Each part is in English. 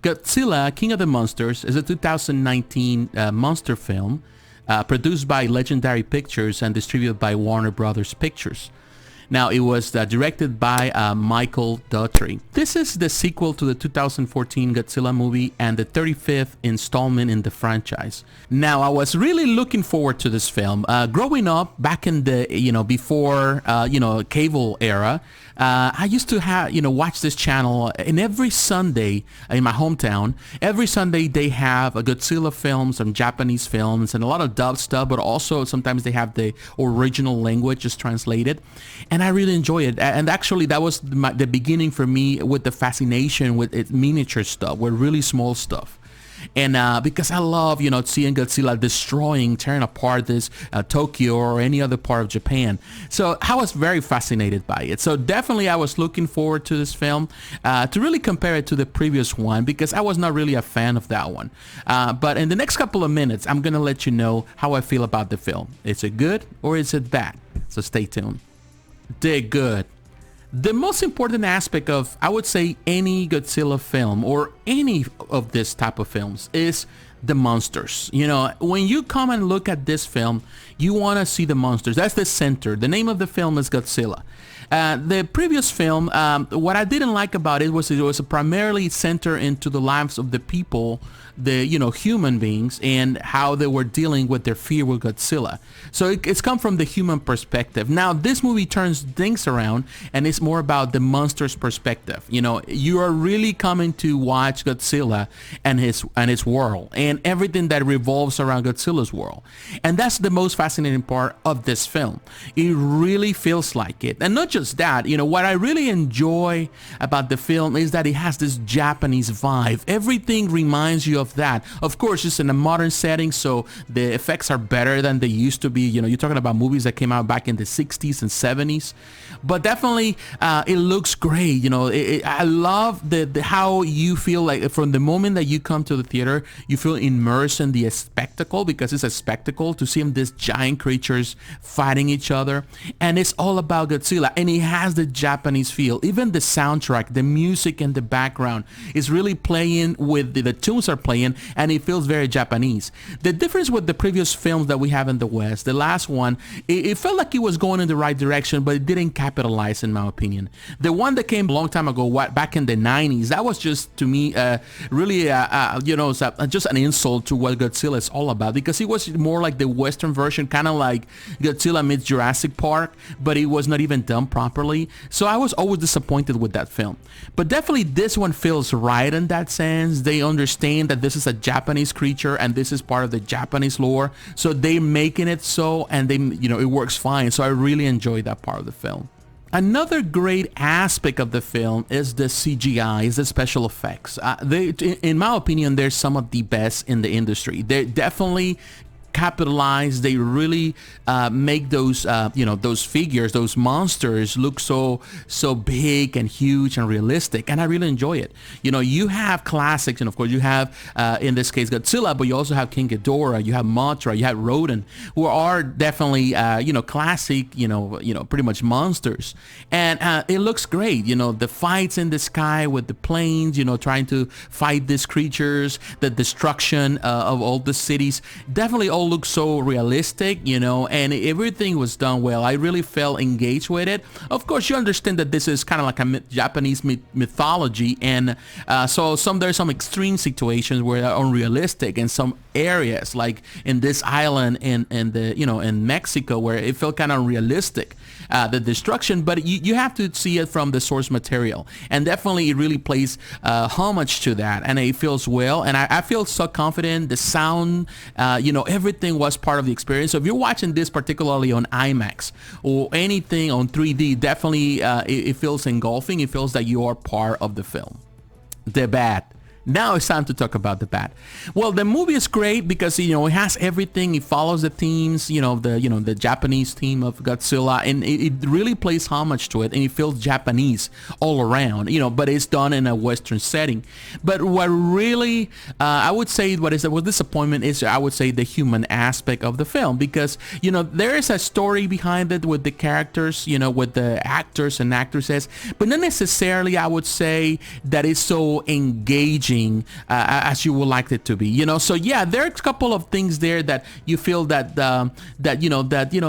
Godzilla, King of the Monsters is a 2019 monster film produced by Legendary Pictures and distributed by Warner Brothers Pictures. Now, it was directed by Michael Daughtry. This is the sequel to the 2014 Godzilla movie and the 35th installment in the franchise. Now, I was really looking forward to this film. Growing up back in the, before, cable era, I used to have, watch this channel, and every Sunday in my hometown, every Sunday they have a Godzilla films, some Japanese films, and a lot of dub stuff, but also sometimes they have the original language just translated. And I really enjoy it. And actually, that was the beginning for me with the fascination with it, miniature stuff, with really small stuff. And because I love, seeing Godzilla tearing apart this Tokyo or any other part of Japan. So I was very fascinated by it. So definitely I was looking forward to this film to really compare it to the previous one, because I was not really a fan of that one. But in the next couple of minutes, I'm going to let you know how I feel about the film. Is it good or is it bad? So stay tuned. They're good. The most important aspect of, I would say, any Godzilla film or any of this type of films is the monsters. When you come and look at this film, you want to see the monsters. That's the center. The name of the film is Godzilla. The previous film, what I didn't like about it was primarily centered into the lives of the people, the human beings, and how they were dealing with their fear with Godzilla. So it's come from the human perspective. Now this movie turns things around, and it's more about the monster's perspective. You are really coming to watch Godzilla and his world, and everything that revolves around Godzilla's world. And that's the most fascinating part of this film. It really feels like it. And not just that, what I really enjoy about the film is that it has this Japanese vibe. Everything reminds you of that. Of course, it's in a modern setting, so the effects are better than they used to be. You're talking about movies that came out back in the 60s and 70s. But definitely, it looks great. I love the how you feel like from the moment that you come to the theater, you feel immersed in the spectacle, because it's a spectacle to see these giant creatures fighting each other. And it's all about Godzilla, and it has the Japanese feel. Even the soundtrack, the music in the background is really playing with the tunes are playing, and it feels very Japanese. The difference with the previous films that we have in the West, the last one, it felt like it was going in the right direction, but it didn't capitalize, in my opinion. The one that came a long time ago, back in the 90s, that was just, to me, really, just an insult to what Godzilla is all about, because it was more like the Western version, kind of like Godzilla meets Jurassic Park, but it was not even done properly. So I was always disappointed with that film. But definitely this one feels right in that sense. They understand that this is a Japanese creature and this is part of the Japanese lore, so they're making it so, and it works fine. So I really enjoyed that part of the film. Another great aspect of the film is the CGI, is the special effects. In my opinion, they're some of the best in the industry. They're definitely capitalize. They really make those those figures, those monsters look so big and huge and realistic, and I really enjoy it. You have classics, and of course you have in this case Godzilla, but you also have King Ghidorah, you have Mothra, you have Rodan, who are definitely classic, pretty much monsters, and it looks great. The fights in the sky with the planes, trying to fight these creatures, the destruction of all the cities, definitely all look so realistic, and everything was done well. I really felt engaged with it. Of course, you understand that this is kind of like a Japanese mythology, and so there's some extreme situations where they're unrealistic, and some areas like in this island in Mexico where it felt kind of unrealistic, the destruction, but you have to see it from the source material, and definitely it really plays homage to that, and it feels well, and I feel so confident. The sound, everything was part of the experience. So if you're watching this particularly on IMAX or anything on 3D, definitely it feels engulfing. It feels that you are part of the film. The bad. Now it's time to talk about the bad. Well, the movie is great because it has everything. It follows the themes, the Japanese theme of Godzilla, and it really plays homage to it, and it feels Japanese all around, but it's done in a Western setting. But what really I would say what disappointment is, I would say, the human aspect of the film, because there is a story behind it with the characters, with the actors and actresses, but not necessarily I would say that it's so engaging engaging as you would like it to be, you know. So yeah, there's a couple of things there that you feel that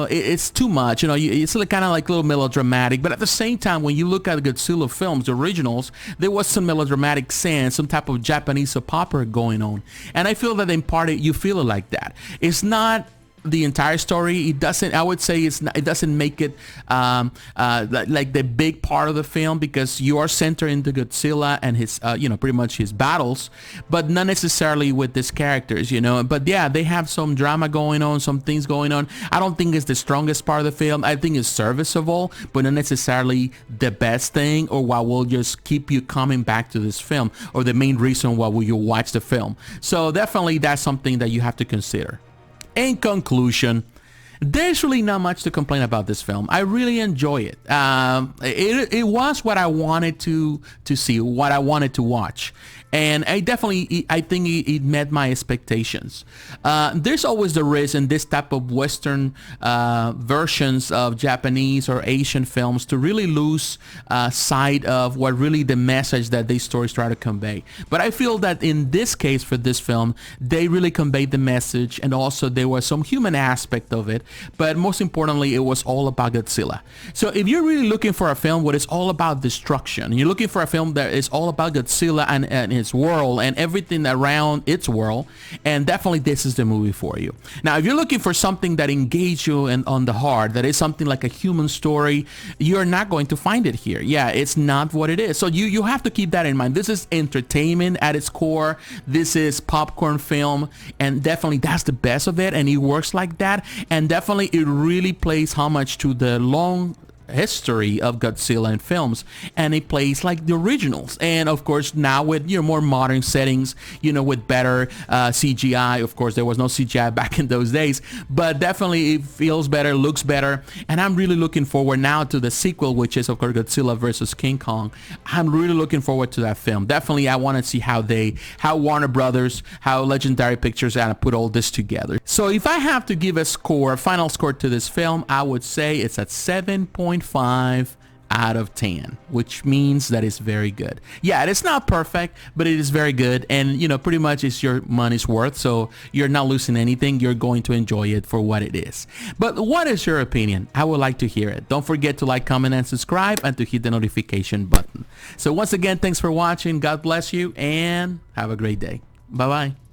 it's too much, you know. It's kind of like a little melodramatic, but at the same time, when you look at the Godzilla films, the originals, there was some melodramatic sense, some type of Japanese soap opera going on, and I feel that in part you feel it like that. It's not the entire story. It doesn't, I would say it's not, it doesn't make it like the big part of the film, because you are centered into Godzilla and his pretty much his battles, but not necessarily with these characters, you know. But yeah, they have some drama going on, some things going on. I don't think it's the strongest part of the film. I think it's serviceable, but not necessarily the best thing, or what will just keep you coming back to this film, or the main reason why you watch the film. So definitely that's something that you have to consider. In conclusion, there's really not much to complain about this film. I really enjoy it. It was what I wanted to see, what I wanted to watch. And I think it met my expectations. There's always the risk in this type of Western versions of Japanese or Asian films to really lose sight of what really the message that these stories try to convey. But I feel that in this case, for this film, they really conveyed the message, and also there was some human aspect of it. But most importantly, it was all about Godzilla. So if you're really looking for a film where it's all about destruction, you're looking for a film that is all about Godzilla and his world and everything around its world, and definitely this is the movie for you. Now, if you're looking for something that engages you on the heart, that is something like a human story, you're not going to find it here. Yeah, it's not what it is. So you have to keep that in mind. This is entertainment at its core. This is popcorn film, and definitely that's the best of it, and it works like that. And definitely it really plays homage to the long history of Godzilla in films, and it plays like the originals, and of course now with more modern settings, with better CGI. Of course there was no CGI back in those days, but definitely it feels better, looks better, and I'm really looking forward now to the sequel, which is of course Godzilla versus King Kong. I'm really looking forward to that film. Definitely I want to see how Warner Brothers, how Legendary Pictures are gonna put all this together. So if I have to give a final score to this film, I would say it's at 7.5 out of 10, which means that it's very good. Yeah, it's not perfect, but it is very good, and pretty much it's your money's worth, so you're not losing anything. You're going to enjoy it for what it is. But what is your opinion? I would like to hear it. Don't forget to like, comment, and subscribe, and to hit the notification button. So once again, thanks for watching. God bless you, and have a great day. Bye-bye.